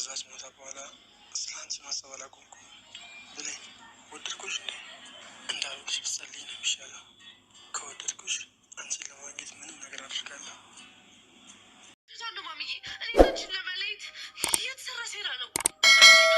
ከዛች ማታ በኋላ ስላንቺ ማሰብ አላቆምኩም። ብሌን ወደድኩሽ እንዴ? እንዳልኩሽ ብትጸልይ ነው የሚሻለው። ከወደድኩሽ አንቺን ለማግኘት ምንም ነገር አድርጋለሁ። ማሚዬ እኔ አንቺን ለመለየት የተሰራ ሴራ ነው።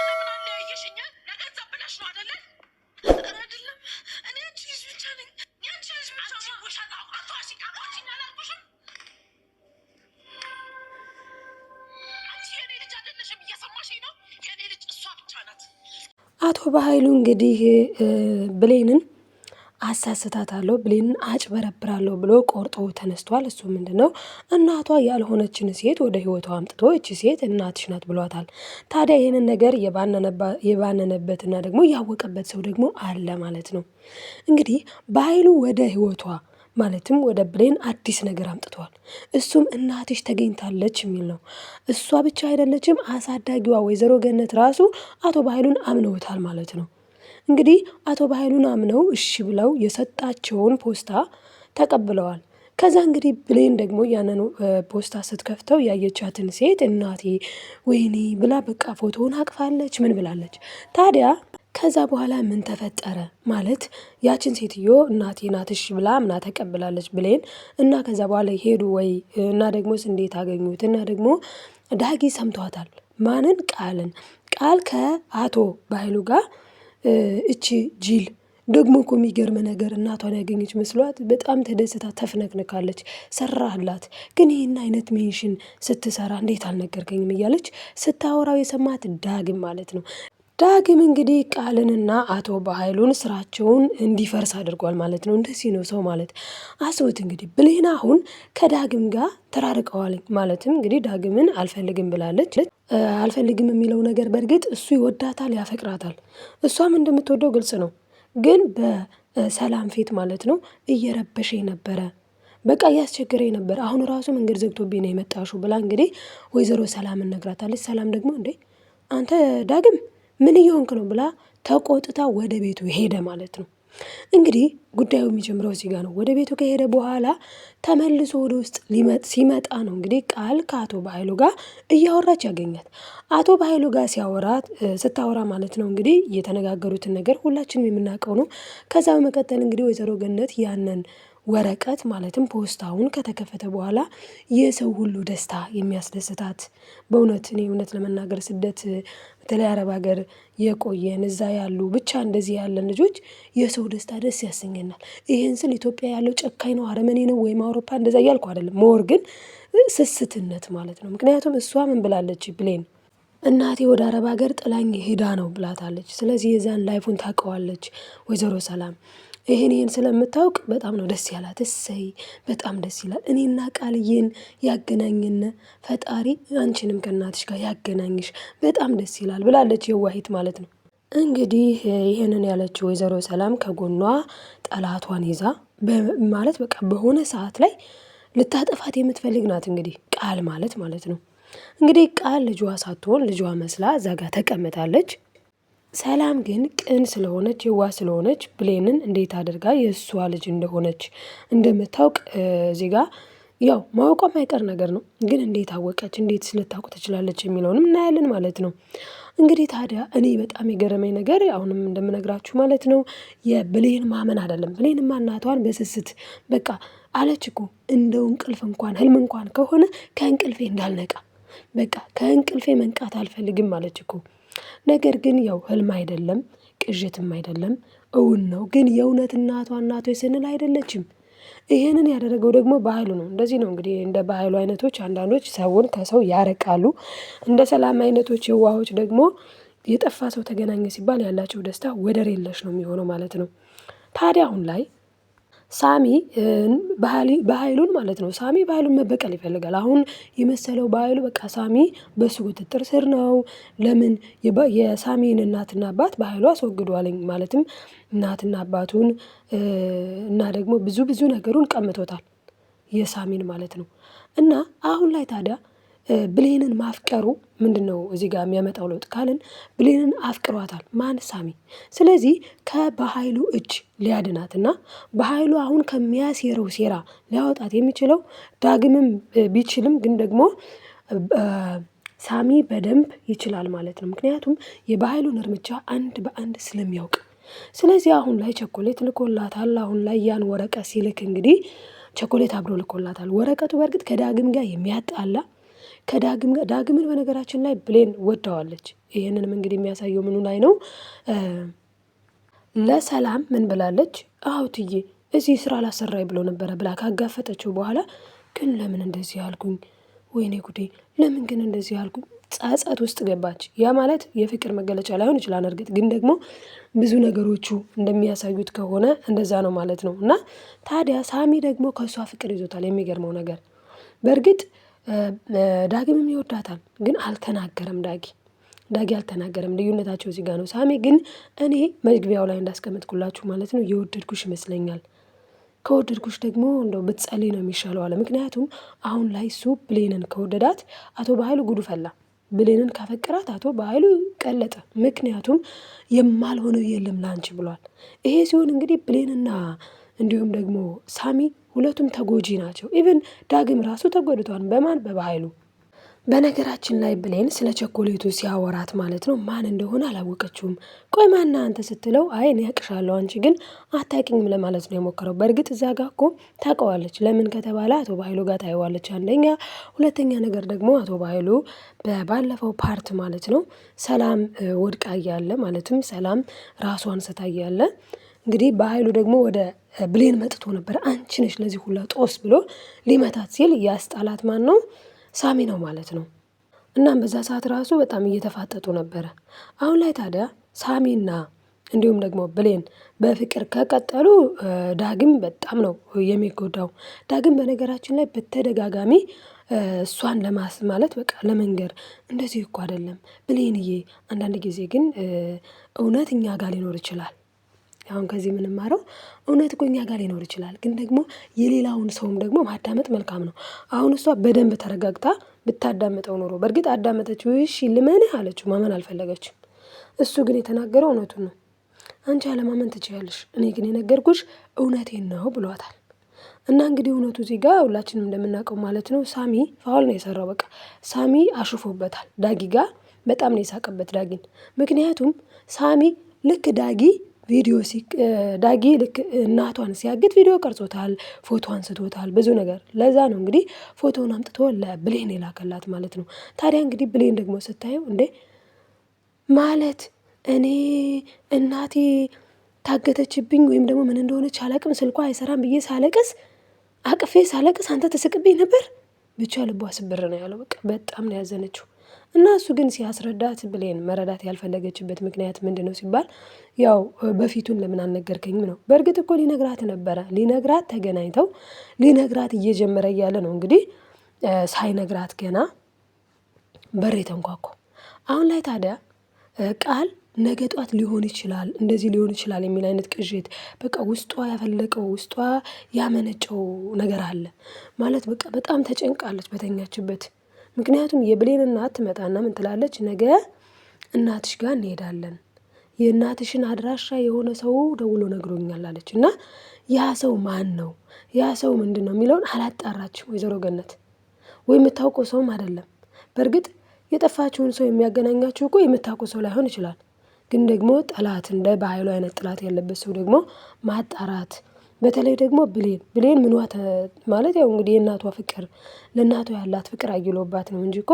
ለምን አለያየሽኝ? ለገንዘብ ብለሽ ነው አይደለ? አይደለም እኔ አንቺ ልጅ ብቻ ነኝ። ያንቺ ልጅ ብቻ ነው። ውሸት ነው። አትዋሺ። ካባችኝ አላልኩሽም? አንቺ የኔ ልጅ አይደለሽም። እየሰማሽኝ ነው? የኔ ልጅ እሷ ብቻ ናት። አቶ በኃይሉ እንግዲህ ብሌንን አሳስታታለሁ ብሌንን አጭበረብራለሁ ብሎ ቆርጦ ተነስቷል። እሱ ምንድነው እናቷ ያልሆነችን ሴት ወደ ህይወቷ አምጥቶ እቺ ሴት እናትሽ ናት ብሏታል። ታዲያ ይህንን ነገር የባነነበትና ደግሞ ያወቀበት ሰው ደግሞ አለ ማለት ነው። እንግዲህ በኃይሉ ወደ ህይወቷ ማለትም ወደ ብሌን አዲስ ነገር አምጥቷል። እሱም እናትሽ ተገኝታለች የሚል ነው። እሷ ብቻ አይደለችም፣ አሳዳጊዋ ወይዘሮ ገነት ራሱ አቶ በኃይሉን አምነውታል ማለት ነው። እንግዲህ አቶ በኃይሉን አምነው እሺ ብለው የሰጣቸውን ፖስታ ተቀብለዋል። ከዛ እንግዲህ ብሌን ደግሞ ያንን ፖስታ ስትከፍተው ያየቻትን ሴት እናቴ ወይኔ ብላ በቃ ፎቶውን አቅፋለች። ምን ብላለች ታዲያ? ከዛ በኋላ ምን ተፈጠረ ማለት ያችን ሴትዮ እናቴ ናትሽ ብላ ምና ተቀብላለች ብሌን እና ከዛ በኋላ ሄዱ ወይ እና ደግሞስ እንዴት አገኙት? እና ደግሞ ዳጊ ሰምቷታል። ማንን? ቃልን። ቃል ከአቶ በኃይሉ ጋር እቺ ጂል ደግሞ እኮ የሚገርም ነገር እናቷን ያገኘች መስሏት በጣም ተደስታ ተፍነቅንቃለች። ሰራህላት ግን ይህን አይነት ሜንሽን ስትሰራ እንዴት አልነገርከኝም እያለች ስታወራው የሰማት ዳግም ማለት ነው። ዳግም እንግዲህ ቃልንና አቶ በኃይሉን ስራቸውን እንዲፈርስ አድርጓል ማለት ነው። እንደዚህ ነው ሰው ማለት። አስቡት እንግዲህ ብሌን አሁን ከዳግም ጋር ተራርቀዋል ማለትም እንግዲህ ዳግምን አልፈልግም ብላለች። አልፈልግም የሚለው ነገር በእርግጥ እሱ ይወዳታል፣ ያፈቅራታል። እሷም እንደምትወደው ግልጽ ነው። ግን በሰላም ፊት ማለት ነው እየረበሸኝ ነበረ፣ በቃ እያስቸገረኝ ነበር። አሁን ራሱ መንገድ ዘግቶብኝ ነው የመጣሽው ብላ እንግዲህ ወይዘሮ ሰላምን ነግራታለች። ሰላም ደግሞ እንዴ አንተ ዳግም ምን እየሆንክ ነው ብላ ተቆጥታ ወደ ቤቱ ሄደ ማለት ነው። እንግዲህ ጉዳዩ የሚጀምረው እዚህ ጋር ነው። ወደ ቤቱ ከሄደ በኋላ ተመልሶ ወደ ውስጥ ሲመጣ ነው እንግዲህ ቃል ከአቶ በኃይሉ ጋር እያወራች ያገኛት። አቶ በኃይሉ ጋር ስታወራ ማለት ነው እንግዲህ የተነጋገሩትን ነገር ሁላችንም የምናውቀው ነው። ከዛ በመቀጠል እንግዲህ ወይዘሮ ገነት ያንን ወረቀት ማለትም ፖስታውን ከተከፈተ በኋላ የሰው ሁሉ ደስታ የሚያስደስታት በእውነት እኔ እውነት ለመናገር ስደት በተለይ አረብ ሀገር የቆየን እዛ ያሉ ብቻ እንደዚህ ያለን ልጆች የሰው ደስታ ደስ ያሰኘናል። ይህን ስል ኢትዮጵያ ያለው ጨካኝ ነው አረመኔ ነው ወይም አውሮፓ እንደዛ እያልኩ አይደለም። ሞር ግን ስስትነት ማለት ነው። ምክንያቱም እሷ ምን ብላለች ብሌን እናቴ ወደ አረብ ሀገር ጥላኝ ሄዳ ነው ብላታለች። ስለዚህ የዛን ላይፉን ታውቀዋለች ወይዘሮ ሰላም። ይህን ስለምታውቅ በጣም ነው ደስ ያላት። እሰይ በጣም ደስ ይላል። እኔና ቃልዬን ያገናኝን ፈጣሪ አንቺንም ከእናትሽ ጋር ያገናኝሽ በጣም ደስ ይላል ብላለች የዋሂት ማለት ነው። እንግዲህ ይህንን ያለችው ወይዘሮ ሰላም ከጎኗ ጠላቷን ይዛ ማለት በቃ በሆነ ሰዓት ላይ ልታጠፋት የምትፈልግ ናት። እንግዲህ ቃል ማለት ነው። እንግዲህ ቃል ልጇ ሳትሆን ልጇ መስላ እዛ ጋር ተቀምጣለች። ሰላም ግን ቅን ስለሆነች የዋህ ስለሆነች ብሌንን እንዴት አድርጋ የእሷ ልጅ እንደሆነች እንደምታውቅ እዚህ ጋር ያው ማወቋም አይቀር ነገር ነው። ግን እንዴት አወቀች? እንዴት ልታውቅ ትችላለች? የሚለውንም እናያለን ማለት ነው። እንግዲህ ታዲያ እኔ በጣም የገረመኝ ነገር አሁንም እንደምነግራችሁ ማለት ነው የብሌን ማመን አይደለም። ብሌንማ እናቷን በስስት በቃ አለች እኮ እንደው እንቅልፍ እንኳን ህልም እንኳን ከሆነ ከእንቅልፌ እንዳልነቃ በቃ ከእንቅልፌ መንቃት አልፈልግም አለች እኮ። ነገር ግን ያው ህልም አይደለም ቅዠትም አይደለም እውን ነው። ግን የእውነት እናቶች ስንል አይደለችም። ይሄንን ያደረገው ደግሞ በኃይሉ ነው። እንደዚህ ነው እንግዲህ እንደ በኃይሉ አይነቶች አንዳንዶች ሰውን ከሰው ያረቃሉ። እንደ ሰላም አይነቶች የዋሆች ደግሞ የጠፋ ሰው ተገናኘ ሲባል ያላቸው ደስታ ወደር የለሽ ነው የሚሆነው ማለት ነው። ታዲያ አሁን ላይ ሳሚ በኃይሉን ማለት ነው ሳሚ በኃይሉን መበቀል ይፈልጋል። አሁን የመሰለው በኃይሉ በቃ ሳሚ በሱ ቁጥጥር ስር ነው። ለምን የሳሚን እናትና አባት በኃይሉ አስወግዷልኝ ማለትም እናትና አባቱን እና ደግሞ ብዙ ነገሩን ቀምቶታል የሳሚን ማለት ነው። እና አሁን ላይ ታዲያ ብሌንን ማፍቀሩ ምንድነው እዚህ ጋር የሚያመጣው ለውጥ ካልን ብሌንን አፍቅሯታል ማን? ሳሚ። ስለዚህ በኃይሉ እጅ ሊያድናትና በኃይሉ አሁን ከሚያሴረው ሴራ ሊያወጣት የሚችለው ዳግምም ቢችልም ግን ደግሞ ሳሚ በደንብ ይችላል ማለት ነው። ምክንያቱም የበኃይሉን እርምጃ አንድ በአንድ ስለሚያውቅ። ስለዚህ አሁን ላይ ቸኮሌት ልኮላታል። አሁን ላይ ያን ወረቀት ሲልክ እንግዲህ ቸኮሌት አብሮ ልኮላታል። ወረቀቱ በእርግጥ ከዳግም ጋር የሚያጣላ ዳግምን በነገራችን ላይ ብሌን ወደዋለች። ይህንንም እንግዲህ የሚያሳየው ምኑ ላይ ነው? ለሰላም ምን ብላለች? አውትዬ እዚህ ስራ ላሰራይ ብሎ ነበረ ብላ ካጋፈጠችው በኋላ ግን ለምን እንደዚህ አልኩኝ? ወይኔ ጉዴ! ለምን ግን እንደዚህ አልኩኝ? ጸጸት ውስጥ ገባች። ያ ማለት የፍቅር መገለጫ ላይሆን ይችላል። እርግጥ ግን ደግሞ ብዙ ነገሮቹ እንደሚያሳዩት ከሆነ እንደዛ ነው ማለት ነው። እና ታዲያ ሳሚ ደግሞ ከእሷ ፍቅር ይዞታል። የሚገርመው ነገር በእርግጥ ዳግምም ይወዳታል፣ ግን አልተናገረም። ዳጊ አልተናገረም። ልዩነታቸው እዚህ ጋር ነው። ሳሚ ግን እኔ መግቢያው ላይ እንዳስቀመጥኩላችሁ ማለት ነው የወደድኩሽ ይመስለኛል። ከወደድኩሽ ደግሞ እንደው ብትጸልይ ነው የሚሻለው አለ። ምክንያቱም አሁን ላይ እሱ ብሌንን ከወደዳት አቶ በኃይሉ ጉዱ ፈላ። ብሌንን ካፈቀራት አቶ በኃይሉ ቀለጠ። ምክንያቱም የማልሆነው የለም ላንቺ ብሏል። ይሄ ሲሆን እንግዲህ ብሌንና እንዲሁም ደግሞ ሳሚ ሁለቱም ተጎጂ ናቸው። ኢቭን ዳግም ራሱ ተጎድቷል። በማን? በበኃይሉ። በነገራችን ላይ ብሌን ስለ ቸኮሌቱ ሲያወራት ማለት ነው ማን እንደሆነ አላወቀችውም። ቆይ ማና አንተ ስትለው አይ እኔ ያቅሻለሁ አንቺ ግን አታውቂኝም ለማለት ነው የሞከረው። በእርግጥ እዛ ጋር እኮ ታውቀዋለች። ለምን ከተባለ አቶ በኃይሉ ጋር ታየዋለች። አንደኛ፣ ሁለተኛ ነገር ደግሞ አቶ በኃይሉ ባለፈው ፓርት ማለት ነው ሰላም ወድቃ እያለ ማለትም ሰላም ራሷን ስታ እያለ እንግዲህ በኃይሉ ደግሞ ወደ ብሌን መጥቶ ነበር። አንቺ ነሽ ለዚህ ሁላ ጦስ ብሎ ሊመታት ሲል ያስጣላት ማን ነው? ሳሚ ነው ማለት ነው። እናም በዛ ሰዓት ራሱ በጣም እየተፋጠጡ ነበረ። አሁን ላይ ታዲያ ሳሚና እንዲሁም ደግሞ ብሌን በፍቅር ከቀጠሉ ዳግም በጣም ነው የሚጎዳው። ዳግም በነገራችን ላይ በተደጋጋሚ እሷን ማለት በቃ ለመንገር እንደዚህ እኮ አይደለም ብሌንዬ፣ አንዳንድ ጊዜ ግን እውነት እኛ ጋር ሊኖር ይችላል። አሁን ከዚህ የምንማረው እውነት እኮ እኛ ጋር ሊኖር ይችላል፣ ግን ደግሞ የሌላውን ሰውም ደግሞ ማዳመጥ መልካም ነው። አሁን እሷ በደንብ ተረጋግታ ብታዳምጠው ኖሮ በእርግጥ አዳመጠችው። እሺ ልመንህ አለችው። ማመን አልፈለገችም። እሱ ግን የተናገረው እውነቱን ነው። አንቺ አለማመን ትችያለሽ፣ እኔ ግን የነገርኩሽ እውነቴን ነው ብሏታል። እና እንግዲህ እውነቱ እዚህ ጋር ሁላችንም እንደምናውቀው ማለት ነው ሳሚ ፋውል ነው የሰራው። በቃ ሳሚ አሽፎበታል። ዳጊ ጋር በጣም ነው የሳቀበት ዳጊን። ምክንያቱም ሳሚ ልክ ዳጊ ልክ እናቷን ሲያግት ቪዲዮ ቀርጾታል፣ ፎቶ አንስቶታል፣ ብዙ ነገር። ለዛ ነው እንግዲህ ፎቶውን አምጥቶ ለብሌን የላከላት ማለት ነው። ታዲያ እንግዲህ ብሌን ደግሞ ስታየው እንዴ ማለት እኔ እናቴ ታገተችብኝ ወይም ደግሞ ምን እንደሆነች አላቅም፣ ስልኳ አይሰራም ብዬ አቅፌ ሳለቅስ አንተ ተስቅብኝ ነበር። ብቻ ልቧ ስብር ነው ያለው። በቃ በጣም ነው ያዘነችው። እና እሱ ግን ሲያስረዳት ብሌን መረዳት ያልፈለገችበት ምክንያት ምንድን ነው ሲባል ያው በፊቱን ለምን አልነገርከኝም ነው። በእርግጥ እኮ ሊነግራት ነበረ። ሊነግራት ተገናኝተው ሊነግራት እየጀመረ እያለ ነው እንግዲህ ሳይነግራት ገና በር የተንኳኳ። አሁን ላይ ታዲያ ቃል ነገ ጧት ሊሆን ይችላል እንደዚህ ሊሆን ይችላል የሚል አይነት ቅዥት በቃ ውስጧ ያፈለቀው ውስጧ ያመነጨው ነገር አለ ማለት በቃ በጣም ተጨንቃለች በተኛችበት። ምክንያቱም የብሌን እናት ትመጣና ምን ትላለች? ነገ እናትሽ ጋር እንሄዳለን፣ የእናትሽን አድራሻ የሆነ ሰው ደውሎ ነግሮኛል አለች። እና ያ ሰው ማን ነው? ያ ሰው ምንድን ነው የሚለውን አላጣራችም ወይዘሮ ገነት። ወይ የምታውቀው ሰውም አይደለም። በእርግጥ የጠፋችውን ሰው የሚያገናኛችሁ እኮ የምታውቀው ሰው ላይሆን ይችላል። ግን ደግሞ ጠላት እንደ በኃይሉ አይነት ጠላት ያለበት ሰው ደግሞ ማጣራት፣ በተለይ ደግሞ ብሌን ምንዋ ማለት ያው እንግዲህ የእናቷ ፍቅር ለእናቷ ያላት ፍቅር አይሎባት ነው እንጂ እኮ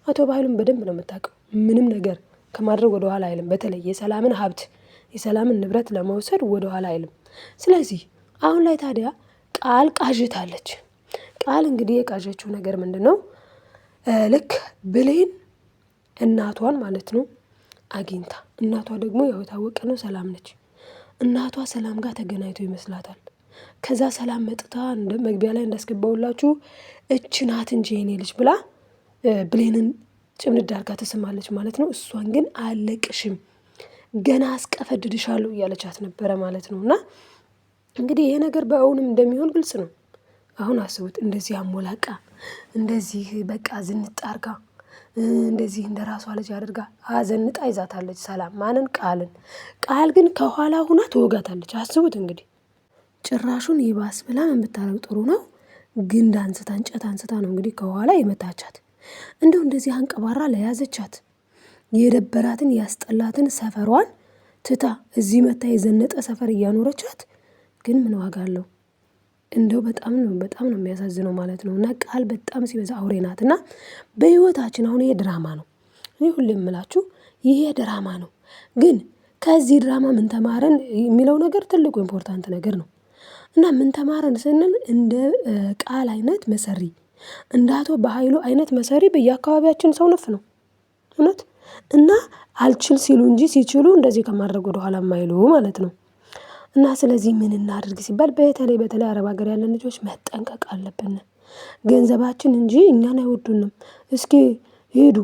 አቶ በኃይሉን በደንብ ነው የምታውቀው። ምንም ነገር ከማድረግ ወደኋላ አይልም። በተለይ የሰላምን ሀብት የሰላምን ንብረት ለመውሰድ ወደኋላ አይልም። ስለዚህ አሁን ላይ ታዲያ ቃል ቃዥታለች። ቃል እንግዲህ የቃዠችው ነገር ምንድን ነው? ልክ ብሌን እናቷን ማለት ነው አግኝታ፣ እናቷ ደግሞ ያው የታወቀ ነው ሰላም ነች። እናቷ ሰላም ጋር ተገናኝቶ ይመስላታል። ከዛ ሰላም መጥታ መግቢያ ላይ እንዳስገባውላችሁ እች ናት እንጂ የኔ ልጅ ብላ ብሌንን ጭምድድ አድርጋ ትስማለች ማለት ነው። እሷን ግን አለቅሽም ገና አስቀፈድድሻለሁ እያለቻት ነበረ ማለት ነው። እና እንግዲህ ይሄ ነገር በእውንም እንደሚሆን ግልጽ ነው። አሁን አስቡት፣ እንደዚህ አሞላቃ እንደዚህ በቃ ዝንጥ አድርጋ እንደዚህ እንደ ራሷ ልጅ አድርጋ አዘንጣ ይዛታለች ሰላም። ማንን? ቃልን። ቃል ግን ከኋላ ሁና ትወጋታለች። አስቡት እንግዲህ ጭራሹን ይባስ ብላ ምን ብታረግ ጥሩ ነው? ግንድ አንስታ እንጨት አንስታ ነው እንግዲህ ከኋላ የመታቻት። እንደው እንደዚህ አንቀባራ ለያዘቻት የደበራትን ያስጠላትን ሰፈሯን ትታ እዚህ መታ የዘነጠ ሰፈር እያኖረቻት ግን ምን ዋጋ አለው? እንደው በጣም ነው የሚያሳዝነው ማለት ነው። እና ቃል በጣም ሲበዛ አውሬ ናት። እና በህይወታችን አሁን ይሄ ድራማ ነው። እኔ ሁሌ የምላችሁ ይሄ ድራማ ነው። ግን ከዚህ ድራማ ምን ተማረን የሚለው ነገር ትልቁ ኢምፖርታንት ነገር ነው። እና ምን ተማረን ስንል እንደ ቃል አይነት መሰሪ፣ እንደ አቶ በኃይሉ አይነት መሰሪ በየአካባቢያችን ሰው ነፍ ነው እውነት። እና አልችል ሲሉ እንጂ ሲችሉ እንደዚህ ከማድረግ ወደኋላ የማይሉ ማለት ነው። እና ስለዚህ ምን እናድርግ ሲባል በተለይ አረብ ሀገር ያለን ልጆች መጠንቀቅ አለብን። ገንዘባችን እንጂ እኛን አይወዱንም። እስኪ ሄዱ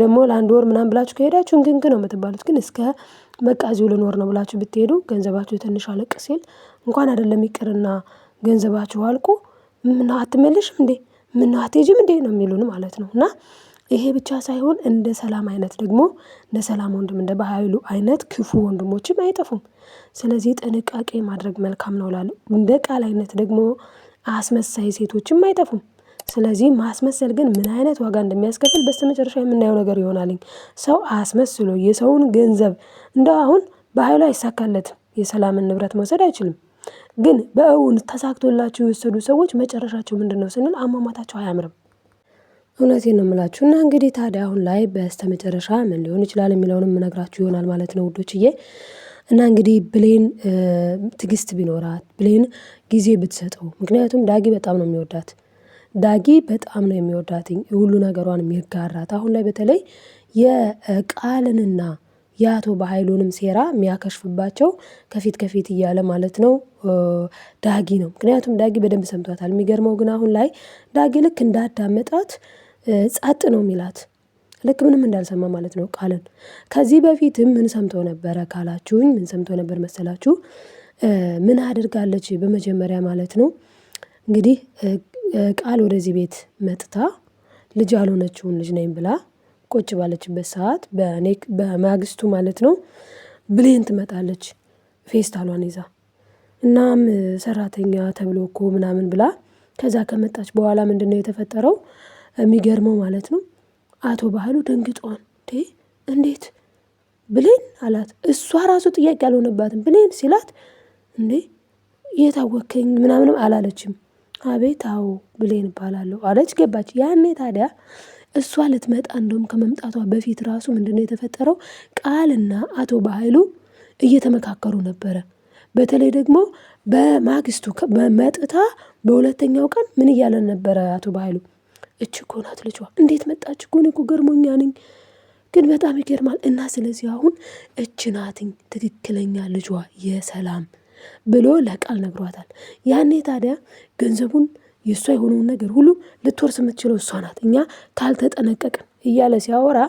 ደግሞ ለአንድ ወር ምናምን ብላችሁ ከሄዳችሁ እንግንግ ነው የምትባሉት። ግን እስከ በቃ እዚሁ ልኖር ነው ብላችሁ ብትሄዱ ገንዘባችሁ ትንሽ አለቅ ሲል እንኳን አይደለም ይቅርና ገንዘባችሁ አልቆ ምን አትመልሽም እንዴ ምን አትሄጂም እንዴ ነው የሚሉን ማለት ነው። እና ይሄ ብቻ ሳይሆን እንደ ሰላም አይነት ደግሞ እንደ ሰላም ወንድም እንደ በኃይሉ አይነት ክፉ ወንድሞችም አይጠፉም። ስለዚህ ጥንቃቄ ማድረግ መልካም ነው እላለሁ። እንደ ቃል አይነት ደግሞ አስመሳይ ሴቶችም አይጠፉም። ስለዚህ ማስመሰል ግን ምን አይነት ዋጋ እንደሚያስከፍል በስተመጨረሻ የምናየው ነገር ይሆናል። ሰው አስመስሎ የሰውን ገንዘብ እንደው አሁን በኃይሉ አይሳካለትም፣ የሰላምን ንብረት መውሰድ አይችልም። ግን በእውን ተሳክቶላቸው የወሰዱ ሰዎች መጨረሻቸው ምንድነው ስንል አሟሟታቸው አያምርም። እውነቴን ነው የምላችሁ። እና እንግዲህ ታዲያ አሁን ላይ በስተመጨረሻ ምን ሊሆን ይችላል የሚለውንም እነግራችሁ ይሆናል ማለት ነው ውዶችዬ። እና እንግዲህ ብሌን ትዕግስት ቢኖራት ብሌን ጊዜ ብትሰጠው፣ ምክንያቱም ዳጊ በጣም ነው የሚወዳት፣ ዳጊ በጣም ነው የሚወዳትኝ ሁሉ ነገሯን የሚጋራት። አሁን ላይ በተለይ የቃልንና የአቶ በኃይሉንም ሴራ የሚያከሽፍባቸው ከፊት እያለ ማለት ነው ዳጊ ነው። ምክንያቱም ዳጊ በደንብ ሰምቷታል። የሚገርመው ግን አሁን ላይ ዳጊ ልክ እንዳዳመጣት ጸጥ ነው የሚላት፣ ልክ ምንም እንዳልሰማ ማለት ነው ቃልን። ከዚህ በፊትም ምን ሰምቶ ነበረ ካላችሁኝ፣ ምን ሰምቶ ነበር መሰላችሁ? ምን አድርጋለች በመጀመሪያ ማለት ነው እንግዲህ ቃል ወደዚህ ቤት መጥታ ልጅ ያልሆነችውን ልጅ ነኝ ብላ ቁጭ ባለችበት ሰዓት በማግስቱ ማለት ነው ብሌን ትመጣለች ፌስታሏን ይዛ። እናም ሰራተኛ ተብሎ እኮ ምናምን ብላ ከዛ ከመጣች በኋላ ምንድነው የተፈጠረው? የሚገርመው ማለት ነው አቶ በኃይሉ ደንግጧል። እንዴት ብሌን አላት። እሷ ራሱ ጥያቄ አልሆነባትም። ብሌን ሲላት እንዴ የታወከኝ ምናምንም አላለችም። አቤት አዎ ብሌን እባላለሁ አለች፣ ገባች። ያኔ ታዲያ እሷ ልትመጣ እንደውም ከመምጣቷ በፊት ራሱ ምንድነው የተፈጠረው? ቃልና አቶ በኃይሉ እየተመካከሩ ነበረ። በተለይ ደግሞ በማግስቱ በመጥታ በሁለተኛው ቀን ምን እያለን ነበረ አቶ በኃይሉ? እች እኮ ናት ልጇ፣ እንዴት መጣች እኮ እኔ እኮ ገርሞኛ ነኝ፣ ግን በጣም ይገርማል። እና ስለዚህ አሁን እች ናትኝ ትክክለኛ ልጇ የሰላም ብሎ ለቃል ነግሯታል። ያኔ ታዲያ ገንዘቡን የእሷ የሆነውን ነገር ሁሉ ልትወርስ የምትችለው እሷ ናት፣ እኛ ካልተጠነቀቅን እያለ ሲያወራ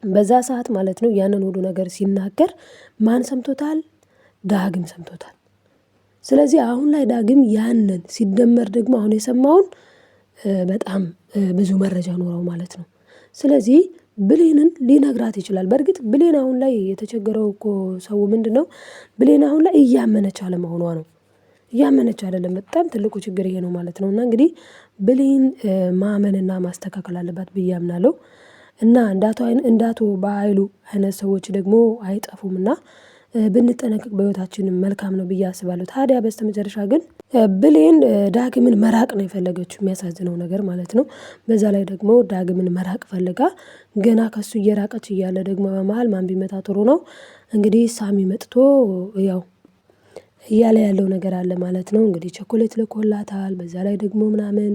በዛ ሰዓት ማለት ነው ያንን ሁሉ ነገር ሲናገር ማን ሰምቶታል? ዳግም ሰምቶታል። ስለዚህ አሁን ላይ ዳግም ያንን ሲደመር ደግሞ አሁን የሰማውን በጣም ብዙ መረጃ ኖረው ማለት ነው። ስለዚህ ብሌንን ሊነግራት ይችላል። በእርግጥ ብሌን አሁን ላይ የተቸገረው እኮ ሰው ምንድን ነው? ብሌን አሁን ላይ እያመነች አለመሆኗ ነው። እያመነች አይደለም። በጣም ትልቁ ችግር ይሄ ነው ማለት ነው። እና እንግዲህ ብሌን ማመንና ማስተካከል አለባት ብዬ አምናለሁ። እና እንዳቶ በኃይሉ አይነት ሰዎች ደግሞ አይጠፉምና ብንጠነቀቅ በህይወታችን መልካም ነው ብዬ አስባለሁ። ታዲያ በስተመጨረሻ ግን ብሌን ዳግምን መራቅ ነው የፈለገችው፣ የሚያሳዝነው ነገር ማለት ነው። በዛ ላይ ደግሞ ዳግምን መራቅ ፈልጋ ገና ከሱ እየራቀች እያለ ደግሞ በመሀል ማን ቢመታ ጥሩ ነው እንግዲህ ሳሚ መጥቶ ያው እያለ ያለው ነገር አለ ማለት ነው። እንግዲህ ቸኮሌት ልኮላታል፣ በዛ ላይ ደግሞ ምናምን፣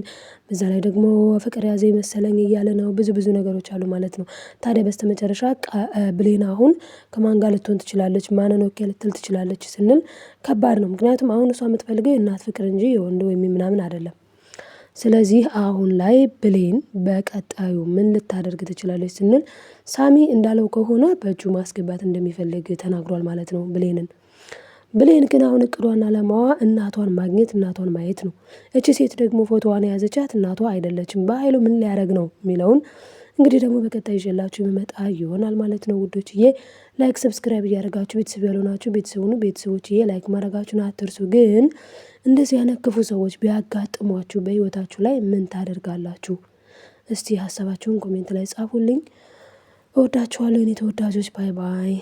በዛ ላይ ደግሞ ፍቅር ያዘ መሰለኝ እያለ ነው። ብዙ ነገሮች አሉ ማለት ነው። ታዲያ በስተመጨረሻ ብሌን አሁን ከማን ጋር ልትሆን ትችላለች? ማንን ወኪ ልትል ትችላለች ስንል ከባድ ነው። ምክንያቱም አሁን እሷ የምትፈልገው የእናት ፍቅር እንጂ የወንድ ወይም ምናምን አይደለም። ስለዚህ አሁን ላይ ብሌን በቀጣዩ ምን ልታደርግ ትችላለች ስንል ሳሚ እንዳለው ከሆነ በእጁ ማስገባት እንደሚፈልግ ተናግሯል ማለት ነው ብሌን ግን አሁን እቅዷና ዓላማዋ እናቷን ማግኘት፣ እናቷን ማየት ነው። እቺ ሴት ደግሞ ፎቶዋን የያዘቻት እናቷ አይደለችም። በኃይሉ ምን ሊያደርግ ነው የሚለውን እንግዲህ ደግሞ በቀጣይ ይዤላችሁ የሚመጣ ይሆናል ማለት ነው ውዶችዬ። ላይክ ሰብስክራይብ እያደረጋችሁ ቤተሰብ ያልሆናችሁ ቤተሰቦችዬ ላይክ ማድረጋችሁን አትርሱ። ግን እንደዚህ አይነት ክፉ ሰዎች ቢያጋጥሟችሁ በህይወታችሁ ላይ ምን ታደርጋላችሁ? እስቲ ሀሳባችሁን ኮሜንት ላይ ጻፉልኝ። እወዳችኋለሁ የኔ ተወዳጆች። ባይ ባይ።